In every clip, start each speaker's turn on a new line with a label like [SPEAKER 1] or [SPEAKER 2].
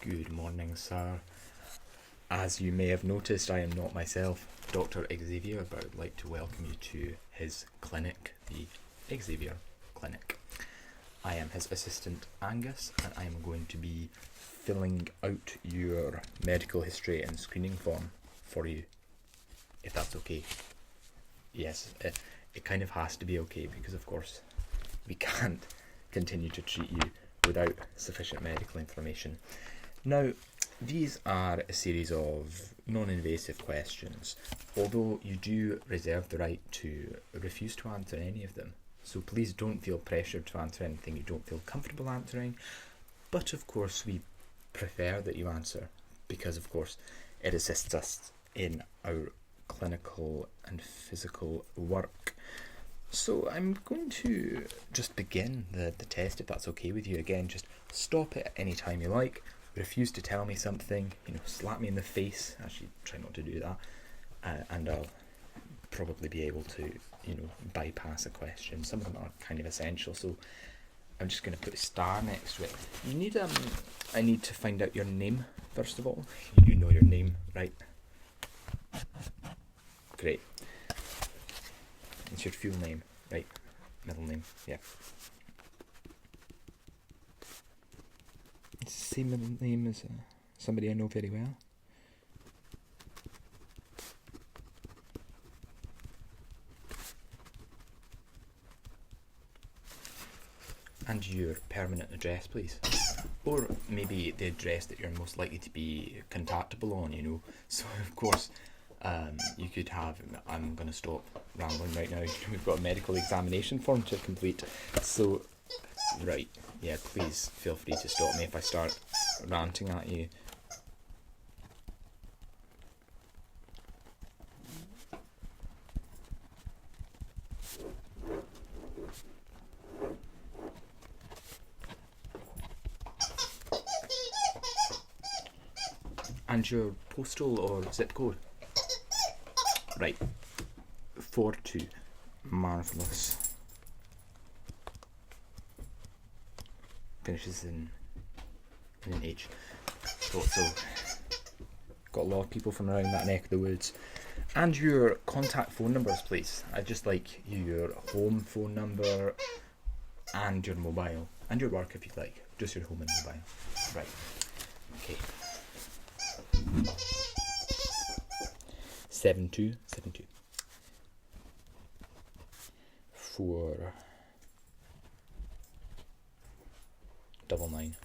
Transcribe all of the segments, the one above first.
[SPEAKER 1] Good morning, sir. As you may have noticed, I am not myself Dr. Xavier, but I'd like to welcome you to his clinic, the Xavier Clinic. I am his assistant, Angus, and I am going to be filling out your medical history and screening form for you, if that's okay. Yes, it kind of has to be okay because, of course, we can't continue to treat you without sufficient medical information. Now, these are a series of non-invasive questions, although you do reserve the right to refuse to answer any of them. So please don't feel pressured to answer anything you don't feel comfortable answering. But of course, we prefer that you answer because, of course, it assists us in our clinical and physical work. So I'm going to just begin the test, if that's okay with you. Again, just stop it at any time you like. Refuse to tell me something, slap me in the face. Actually, try not to do that. And I'll probably be able to, bypass a question. Some of them are kind of essential, so I'm just going to put a star next to it. I need to find out your name, first of all. You know your name, right? Great. It's your full name, right? Middle name, yeah. It's the same middle name as somebody I know very well. And your permanent address, please. Or maybe the address that you're most likely to be contactable on, So, of course, you could have... I'm going to stop rambling right now. We've got a medical examination form to complete. So, right, yeah, please feel free to stop me if I start ranting at you. And your postal or zip code? Right. 42. Marvellous. Finishes in an H. Thought so. Got a lot of people from around that neck of the woods. And your contact phone numbers, please. I'd just like your home phone number and your mobile. And your work if you'd like. Just your home and mobile. Right. Okay. 72. 499.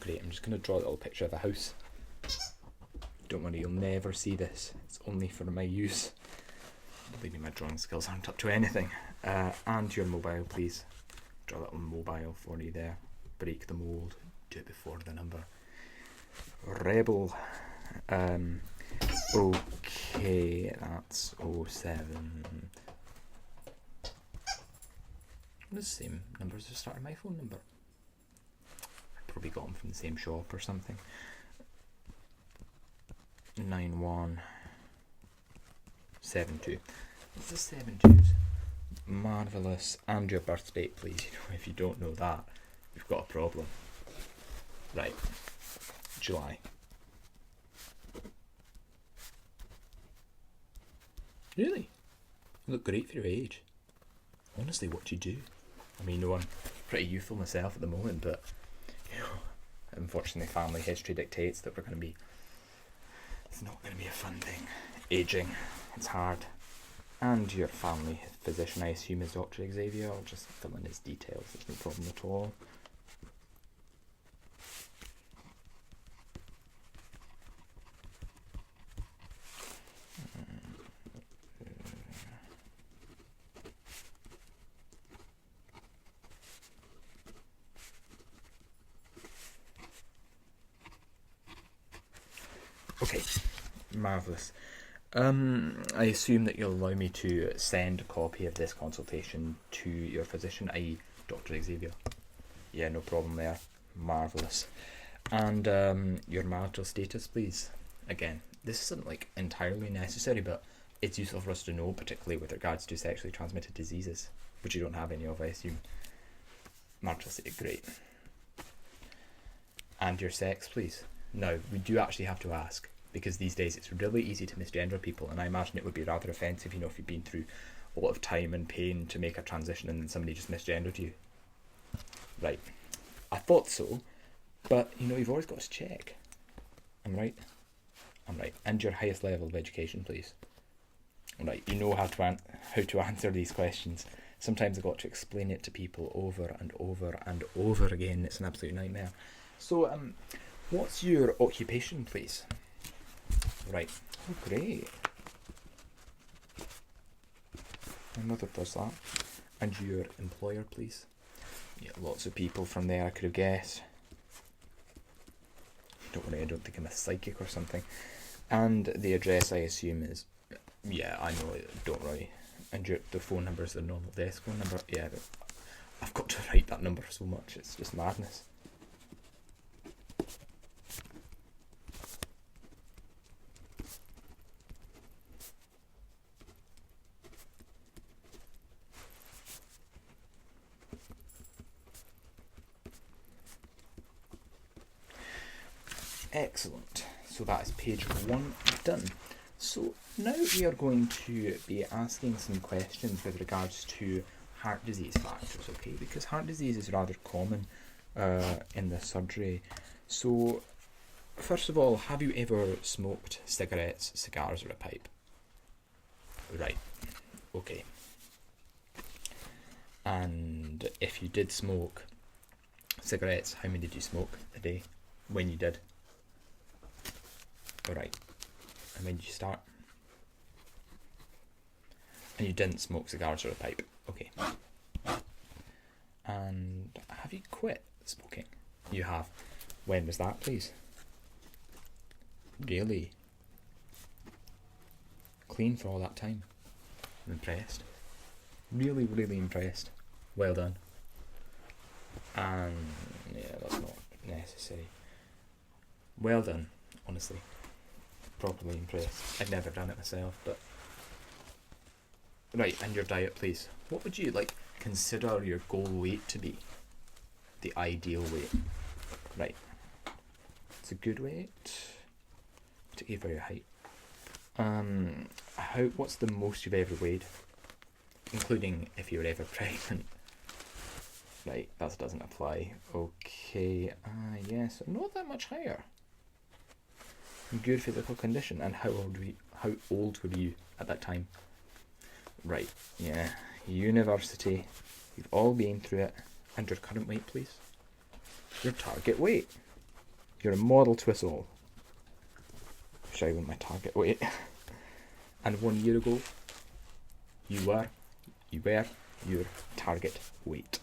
[SPEAKER 1] Great, I'm just going to draw a little picture of a house. Don't worry, you'll never see this. It's only for my use. Believe me, my drawing skills aren't up to anything. And your mobile, please. Draw a little mobile for you there. Break the mold. Do it before the number. Rebel. Okay, that's 07. The same numbers as the start of my phone number. I probably got them from the same shop or something. 9172. It's the 72s. Marvellous. And your birth date, please. If you don't know that, we've got a problem. Right. July. Really? You look great for your age. Honestly, what do you do? I mean, I'm pretty youthful myself at the moment, but unfortunately family history dictates that it's not going to be a fun thing. Aging, it's hard. And your family physician, I assume, is Dr. Xavier. I'll just fill in his details, there's no problem at all. Okay, marvellous. I assume that you'll allow me to send a copy of this consultation to your physician, i.e. Dr. Xavier. Yeah, no problem there. Marvellous. And your marital status, please. Again, this isn't entirely necessary, but it's useful for us to know, particularly with regards to sexually transmitted diseases, which you don't have any of, I assume. Marital status, great. And your sex, please. Now, we do actually have to ask, because these days it's really easy to misgender people, and I imagine it would be rather offensive, you know, if you've been through a lot of time and pain to make a transition and then somebody just misgendered you. Right. I thought so, but, you know, you've always got to check. I'm right? I'm right. And your highest level of education, please. Right, you know how to answer these questions. Sometimes I've got to explain it to people over and over and over again. It's an absolute nightmare. So, what's your occupation, please? Right. Oh, great. My mother does that. And your employer, please? Yeah, lots of people from there I could have guessed. Don't worry, I don't think I'm a psychic or something. And the address, I assume, is... Yeah, I know it, don't worry. And the phone number is the normal desk phone number. Yeah, I've got to write that number so much, it's just madness. Excellent. So that is page 1 done. So now we are going to be asking some questions with regards to heart disease factors, okay? Because heart disease is rather common in the surgery. So first of all, have you ever smoked cigarettes, cigars, or a pipe? Right. Okay. And if you did smoke cigarettes, how many did you smoke a day when you did? Right. And when did you start? And you didn't smoke cigars or a pipe. Okay. And have you quit smoking? You have. When was that, please? Really? Clean for all that time. I'm impressed. Really, really impressed. Well done. And yeah, that's not necessary. Well done, honestly. Properly impressed. I've never done it myself, but... Right, and your diet, please. What would you, like, consider your goal weight to be? The ideal weight. Right. It's a good weight. Particularly for your height. What's the most you've ever weighed? Including if you were ever pregnant. Right, that doesn't apply. Okay, yes, not that much higher. Good physical condition. And how old were you at that time? Right, yeah. University. You've all been through it. And your current weight, please? Your target weight. You're a model to us all. Should I want my target weight? And 1 year ago, you were your target weight.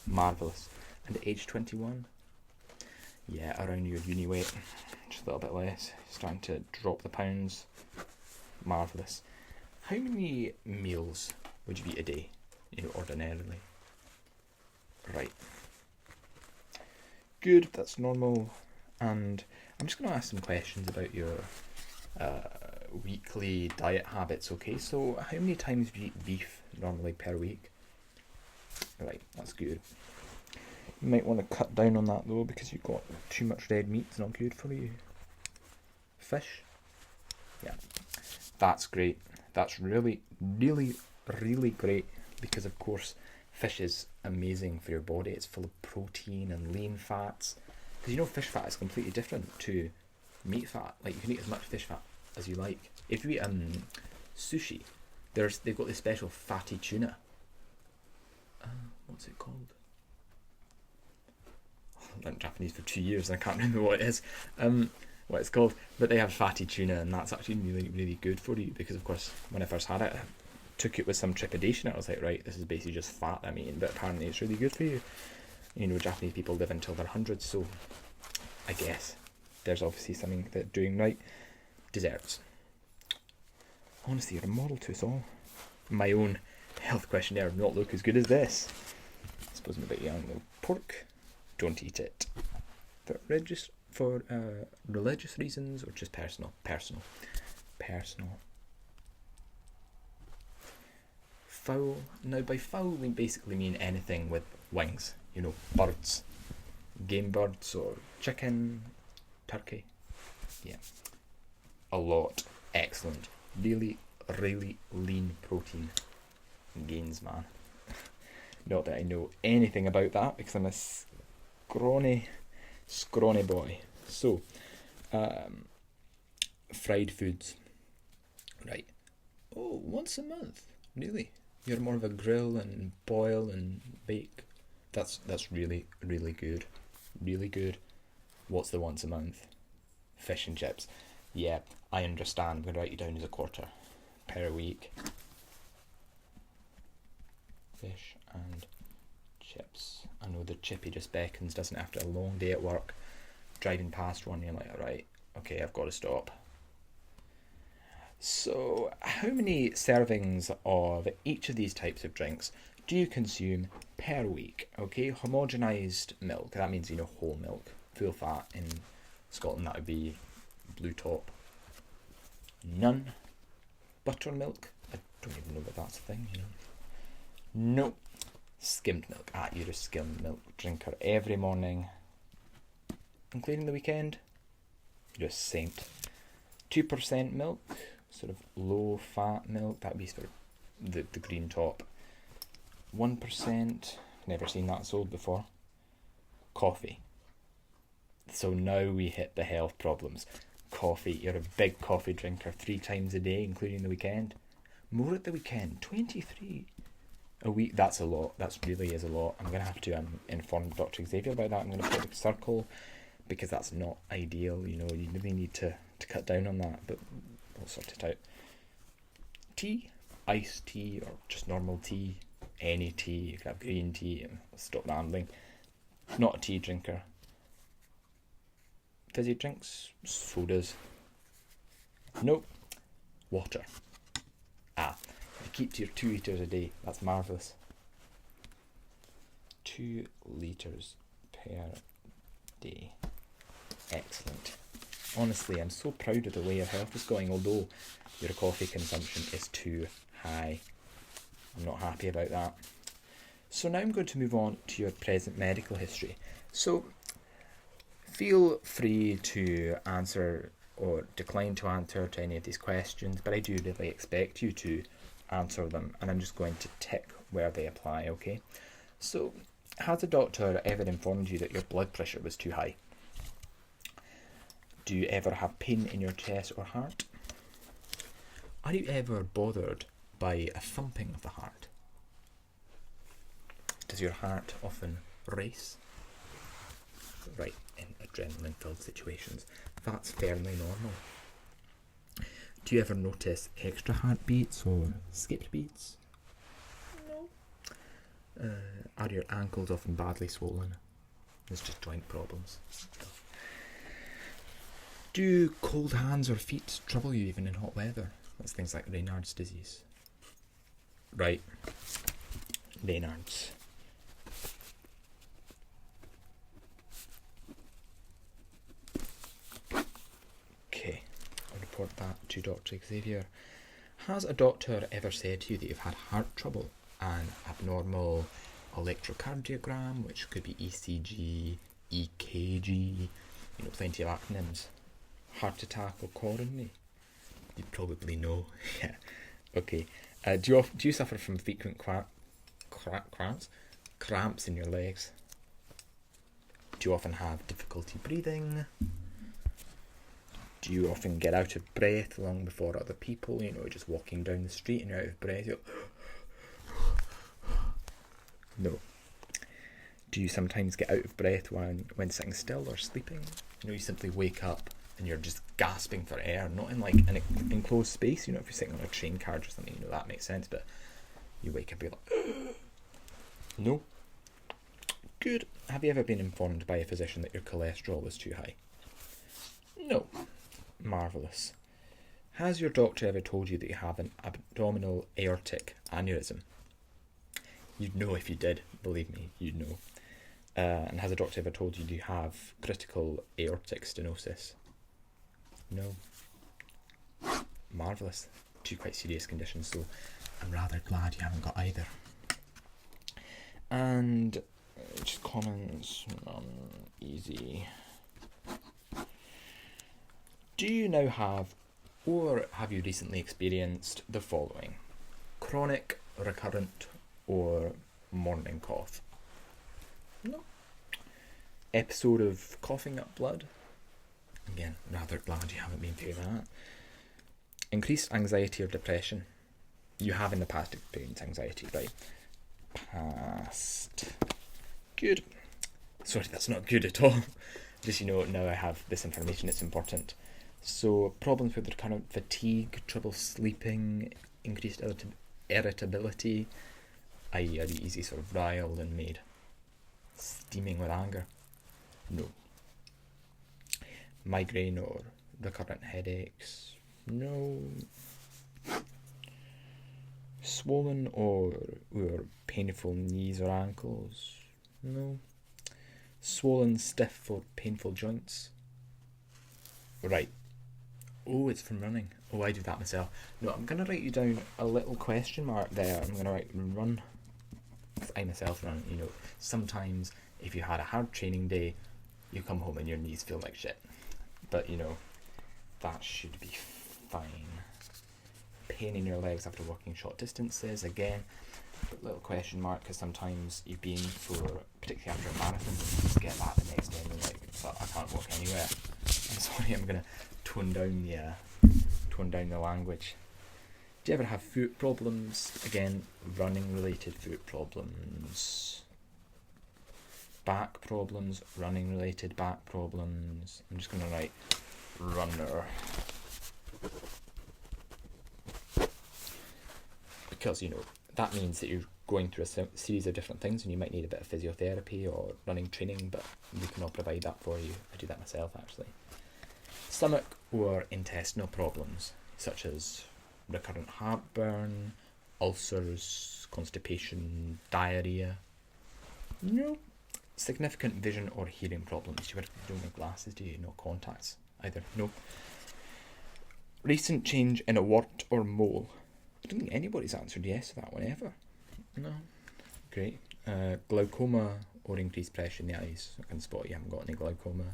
[SPEAKER 1] Marvellous. And at age 21? Yeah, around your uni weight. Just a little bit less. Starting to drop the pounds. Marvellous. How many meals would you eat a day, ordinarily? Right. Good, that's normal. And I'm just going to ask some questions about your weekly diet habits, okay? So how many times do you eat beef normally per week? Right, that's good. You might want to cut down on that though, because you've got too much red meat. It's not good for you. Fish? Yeah. That's great. That's really, really, really great, because of course fish is amazing for your body. It's full of protein and lean fats. Because fish fat is completely different to meat fat. Like, you can eat as much fish fat as you like. If you eat sushi, they've got this special fatty tuna. What's it called? I've learned Japanese for 2 years and I can't remember what it is. What it's called. But they have fatty tuna, and that's actually really, really good for you, because of course when I first had it, I took it with some trepidation. I was like, right, this is basically just fat I'm eating, but apparently it's really good for you. Japanese people live until they're 100, so I guess there's obviously something they're doing right. Desserts. Honestly, you're a model to us all. My own health questionnaire would not look as good as this. I suppose I'm a bit young though. Pork, don't eat it. For religious reasons or just personal? Personal. Fowl. Now by fowl we basically mean anything with wings. Birds, game birds or chicken, turkey. Yeah, a lot. Excellent. Really, really lean protein gains, man. Not that I know anything about that because I'm a scrawny boy. So, fried foods. Right. Oh, once a month. Really? You're more of a grill and boil and bake. That's really, really good. Really good. What's the once a month? Fish and chips. Yeah, I understand. I'm going to write you down as a quarter per week. Fish and chips. I know the chippy just beckons, doesn't it, after a long day at work? Driving past one, you're like, alright, okay, I've got to stop. So, how many servings of each of these types of drinks do you consume per week? Okay, homogenised milk, that means, whole milk, full fat. In Scotland, that would be Blue Top. None. Buttermilk, I don't even know if that's a thing, No. Skimmed milk. You're a skimmed milk drinker every morning, including the weekend. You're a saint. 2% milk, sort of low fat milk, that'd be sort of the green top. 1%, never seen that sold before. Coffee. So now we hit the health problems. Coffee, you're a big coffee drinker 3 times a day, including the weekend. More at the weekend, 23 a week. That's a lot. That really is a lot. I'm going to have to inform Dr. Xavier about that. I'm going to put a circle because that's not ideal. You really need to cut down on that, but we'll sort it out. Tea, iced tea or just normal tea, any tea. You can have green tea. And stop rambling. Not a tea drinker. Fizzy drinks, sodas. Nope. Water. You keep to your 2 litres a day. That's marvellous. 2 litres per day. Excellent. Honestly, I'm so proud of the way your health is going, although your coffee consumption is too high. I'm not happy about that. So now I'm going to move on to your present medical history. So feel free to answer or decline to answer to any of these questions, but I do really expect you to answer them, and I'm just going to tick where they apply, okay? So, has a doctor ever informed you that your blood pressure was too high? Do you ever have pain in your chest or heart? Are you ever bothered by a thumping of the heart? Does your heart often race? Right, in adrenaline-filled situations. That's fairly normal. Do you ever notice extra heartbeats or skipped beats? No. Are your ankles often badly swollen? It's just joint problems. Do cold hands or feet trouble you even in hot weather? That's things like Raynaud's disease. Right. Raynaud's. Okay. I'll report that to Dr. Xavier. Has a doctor ever said to you that you've had heart trouble? An abnormal electrocardiogram, which could be ECG, EKG, plenty of acronyms. Heart attack or coronary? You probably know. Yeah. Okay. Do you suffer from frequent cramps in your legs? Do you often have difficulty breathing? Do you often get out of breath long before other people? Just walking down the street and you're out of breath. No. Do you sometimes get out of breath when sitting still or sleeping? You simply wake up and you're just gasping for air, not in like an enclosed space. If you're sitting on a train carriage or something, that makes sense. But you wake up and you're like, no. Good. Have you ever been informed by a physician that your cholesterol was too high? No. Marvellous. Has your doctor ever told you that you have an abdominal aortic aneurysm? You'd know if you did, believe me, you'd know. And has a doctor ever told you you have critical aortic stenosis? No. Marvellous. 2 quite serious conditions, so I'm rather glad you haven't got either. And just comments on easy. Do you now have, or have you recently experienced the following? Chronic, recurrent, or morning cough? No. Episode of coughing up blood? Again, rather glad you haven't been through that. Increased anxiety or depression? You have in the past experienced anxiety, right? Past. Good. Sorry, that's not good at all. Just, now I have this information, it's important. So, problems with recurrent fatigue, trouble sleeping, increased irritability, i.e. are you easy sort of riled and made steaming with anger? No. Migraine or recurrent headaches? No. Swollen or painful knees or ankles? No. Swollen, stiff or painful joints? Right. Oh, it's from running. Oh, I do that myself. No, I'm going to write you down a little question mark there. I'm going to write run. I myself run, Sometimes if you had a hard training day, you come home and your knees feel like shit. But, that should be fine. Pain in your legs after walking short distances, again, little question mark, because sometimes you've been for, particularly after a marathon, you just get that the next day and you're like, so I can't walk anywhere. I'm sorry, I'm going to tone down the language. Do you ever have foot problems? Again, running related foot problems. Back problems, running related back problems. I'm just going to write runner. Because, that means that you're going through a series of different things and you might need a bit of physiotherapy or running training, but we can all provide that for you. I do that myself, actually. Stomach or intestinal problems, such as recurrent heartburn, ulcers, constipation, diarrhea. No. Significant vision or hearing problems. You don't wear glasses, do you? No contacts either. No. Recent change in a wart or mole. I don't think anybody's answered yes to that one ever. No. Great. Glaucoma or increased pressure in the eyes. I can spot you haven't got any glaucoma.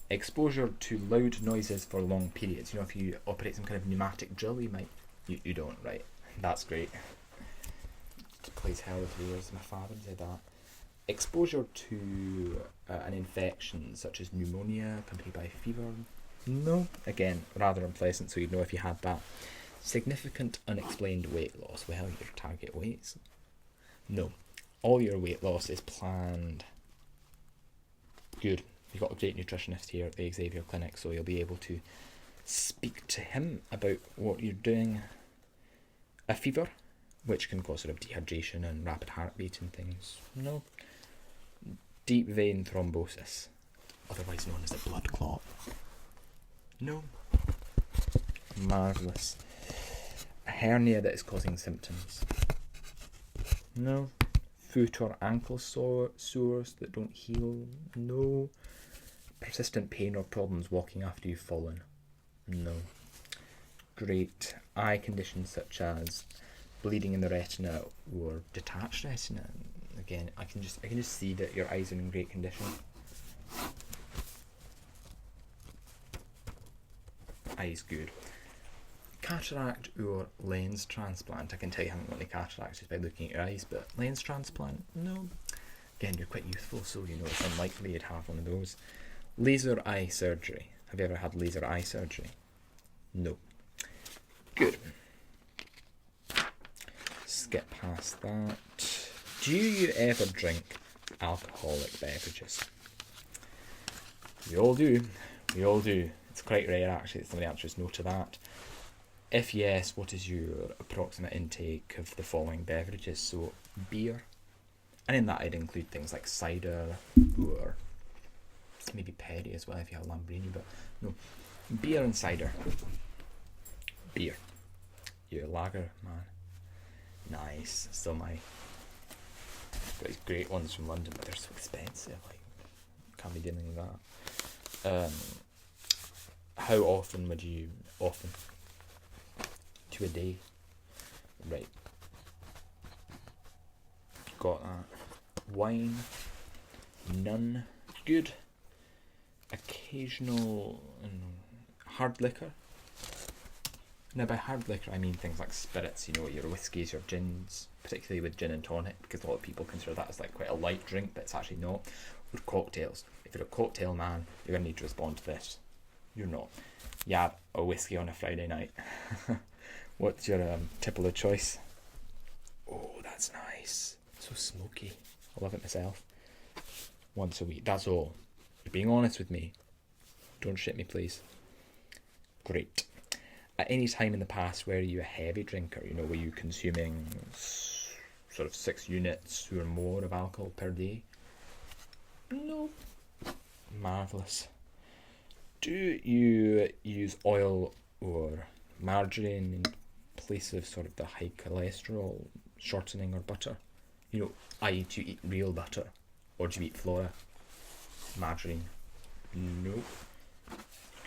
[SPEAKER 1] Exposure to loud noises for long periods. If you operate some kind of pneumatic drill, you don't, right? That's great. It plays hell with yours. My father said that. Exposure to an infection such as pneumonia accompanied by fever. No. Again, rather unpleasant, so you'd know if you had that. Significant unexplained weight loss. Well, your target weights. No. All your weight loss is planned. Good. You've got a great nutritionist here at the Xavier Clinic, so you'll be able to speak to him about what you're doing. A fever, which can cause sort of dehydration and rapid heartbeat and things. No. Deep vein thrombosis, otherwise known as a blood clot. No. Marvellous. A hernia that is causing symptoms. No. Foot or ankle sores that don't heal. No. Persistent pain or problems walking after you've fallen. No. Great. Eye conditions such as bleeding in the retina or detached retina. Again, I can just see that your eyes are in great condition. Eyes good. Cataract or lens transplant. I can tell you haven't got any cataracts just by looking at your eyes, but lens transplant, no. Again, you're quite youthful, so it's unlikely you'd have one of those. Laser eye surgery. Have you ever had laser eye surgery? No. Good. Skip past that. Do you ever drink alcoholic beverages? We all do. It's quite rare actually that somebody answers no to that. If yes, what is your approximate intake of the following beverages? So, beer, and in that I'd include things like cider or maybe Perry as well if you have Lambrini, but no, beer and cider. Beer. You're a lager man. Nice. Still got these great ones from London, but they're so expensive. Can't be dealing with that. How often would you? Often. 2 a day. Right. Got that. Wine. None. good. Occasional hard liquor. Now by hard liquor I mean things like spirits, your whiskies, your gins, particularly with gin and tonic, because a lot of people consider that as like quite a light drink, but it's actually not. Or cocktails. If you're a cocktail man, you're going to need to respond to this. You're not. Yeah, a whiskey on a Friday night. What's your tipple of choice? Oh, that's nice. So smoky. I love it myself. Once a week, that's all. You're being honest with me. Don't shit me, please. Great. At any time in the past, were you a heavy drinker? Were you consuming sort of 6 units or more of alcohol per day? No. Marvellous. Do you use oil or margarine in place of sort of the high cholesterol shortening or butter? I.e. do you eat real butter? Or do you eat flora? Margarine? No.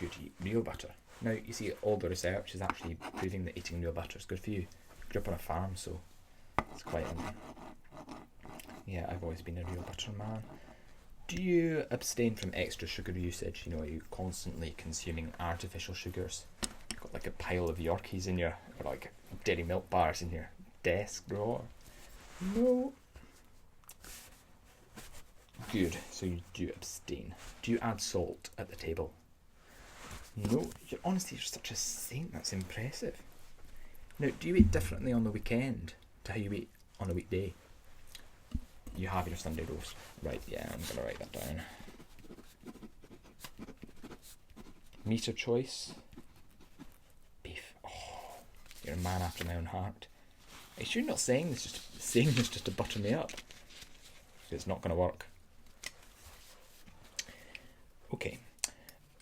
[SPEAKER 1] Good to eat real butter. Now, you see, all the research is actually proving that eating real butter is good for you. I grew up on a farm, so it's quite... I've always been a real butter man. Do you abstain from extra sugar usage? Are you constantly consuming artificial sugars? You've got like a pile of Yorkies in or like dairy milk bars in your desk drawer? No. Good, so you do abstain. Do you add salt at the table? No, you're such a saint, that's impressive. Now, do you eat differently on the weekend to how you eat on a weekday? You have your Sunday roast. Right, yeah, I'm going to write that down. Meat of choice? Beef. Oh, you're a man after my own heart. Are you sure you're not saying this just to butter me up? It's not going to work. Okay.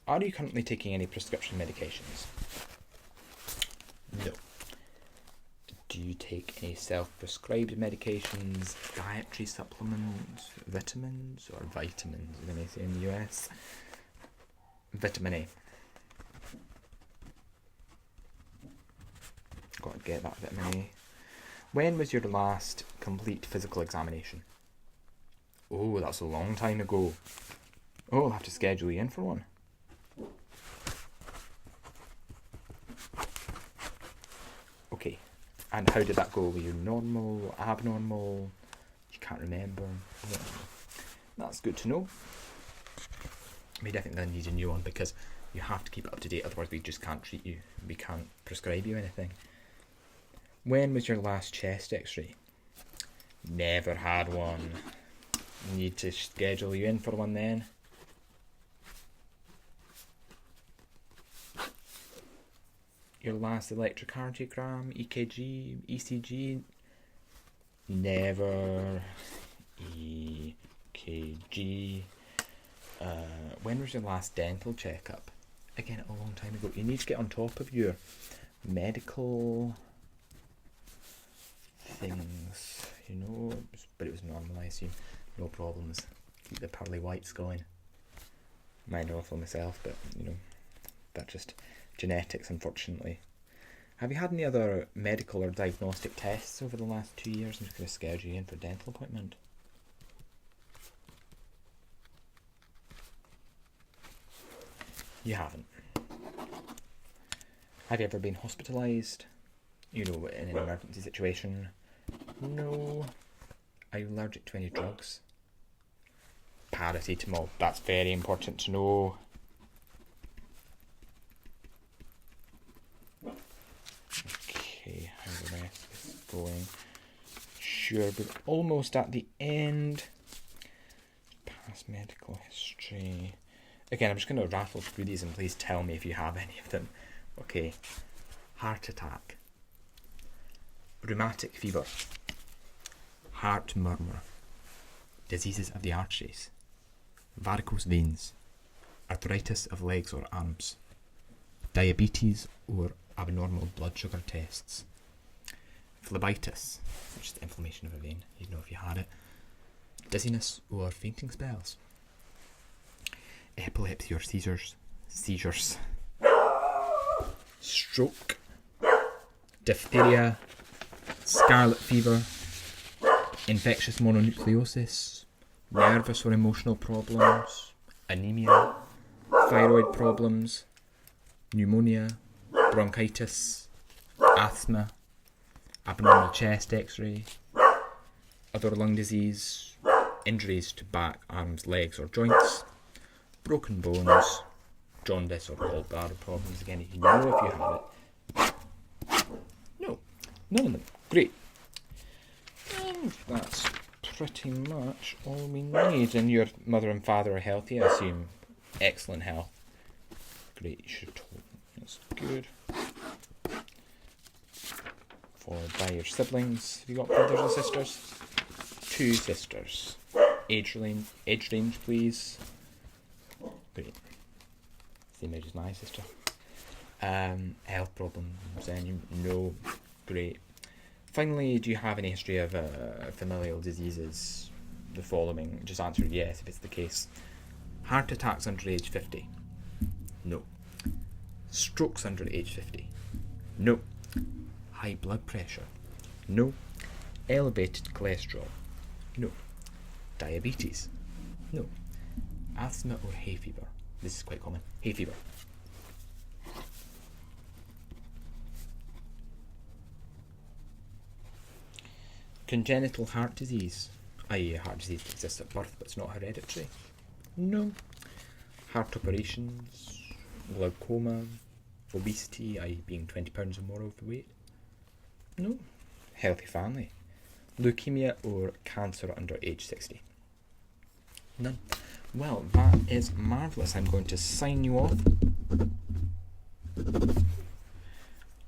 [SPEAKER 1] Are you currently taking any prescription medications? No. Do you take any self-prescribed medications, dietary supplements, vitamins, or vitamins, as they say in the US? Vitamin A. Got to get that vitamin A. When was your last complete physical examination? Oh, that's a long time ago. Oh, I'll have to schedule you in for one. Okay, and how did that go? Were you normal, abnormal? You can't remember? Yeah. That's good to know. We definitely need a new one because you have to keep it up to date, otherwise we just can't treat you. We can't prescribe you anything. When was your last chest x-ray? Never had one. Need to schedule you in for one then. Your last electrocardiogram, EKG, ECG? Never. EKG. When was your last dental checkup? Again, a long time ago. You need to get on top of your medical things, but it was normal, I assume. No problems. Keep the pearly whites going. Mine are awful myself, but, that's just genetics, unfortunately. Have you had any other medical or diagnostic tests over the last 2 years? I'm just going to schedule you in for a dental appointment. You haven't. Have you ever been hospitalised? In an emergency situation? No. Are you allergic to any drugs? Paracetamol. That's very important to know. Okay, how the rest is going. Sure, we're almost at the end. Past medical history. Again, I'm just going to rattle through these and please tell me if you have any of them. Okay. Heart attack. Rheumatic fever. Heart murmur. Diseases of the arteries. Varicose veins. Arthritis of legs or arms. Diabetes or abnormal blood sugar tests. Phlebitis, which is the inflammation of a vein. You'd know if you had it. Dizziness or fainting spells. Epilepsy or seizures. Stroke. Diphtheria. Scarlet fever. Infectious mononucleosis. nervous or emotional problems, anemia, thyroid problems, pneumonia, bronchitis, asthma, abnormal chest x-ray, other lung disease, injuries to back, arms, legs or joints, broken bones, jaundice or gallbladder problems. Again, you know if you have it. No, none of them. Great. And that's pretty much all we need. And your mother and father are healthy, I assume. Excellent health. Great, you should have told them. That's good. Followed by your siblings. Have you got brothers and sisters? 2 sisters. Age range, please. Great. Same age as my sister. Health problems, then no. Great. Finally, do you have any history of familial diseases? The following. Just answer yes if it's the case. Heart attacks under age 50? No. Strokes under age 50? No. High blood pressure? No. Elevated cholesterol? No. Diabetes? No. Asthma or hay fever? This is quite common. Hay fever. Congenital heart disease, i.e. heart disease that exists at birth but it's not hereditary? No. Heart operations, glaucoma, obesity, i.e. being 20 pounds or more overweight? No. Healthy family. Leukemia or cancer under age 60? None. Well, that is marvellous. I'm going to sign you off.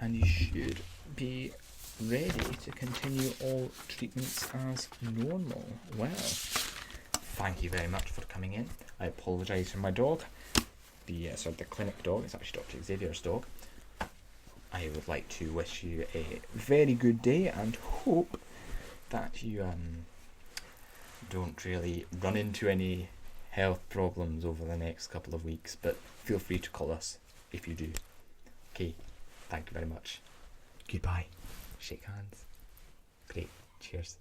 [SPEAKER 1] And you should be ready to continue all treatments as normal. Well, thank you very much for coming in. I apologise for my dog. The clinic dog. It's actually Dr. Xavier's dog. I would like to wish you a very good day and hope that you don't really run into any health problems over the next couple of weeks, but feel free to call us if you do. Okay, thank you very much. Goodbye. Shake hands. Great. Cheers.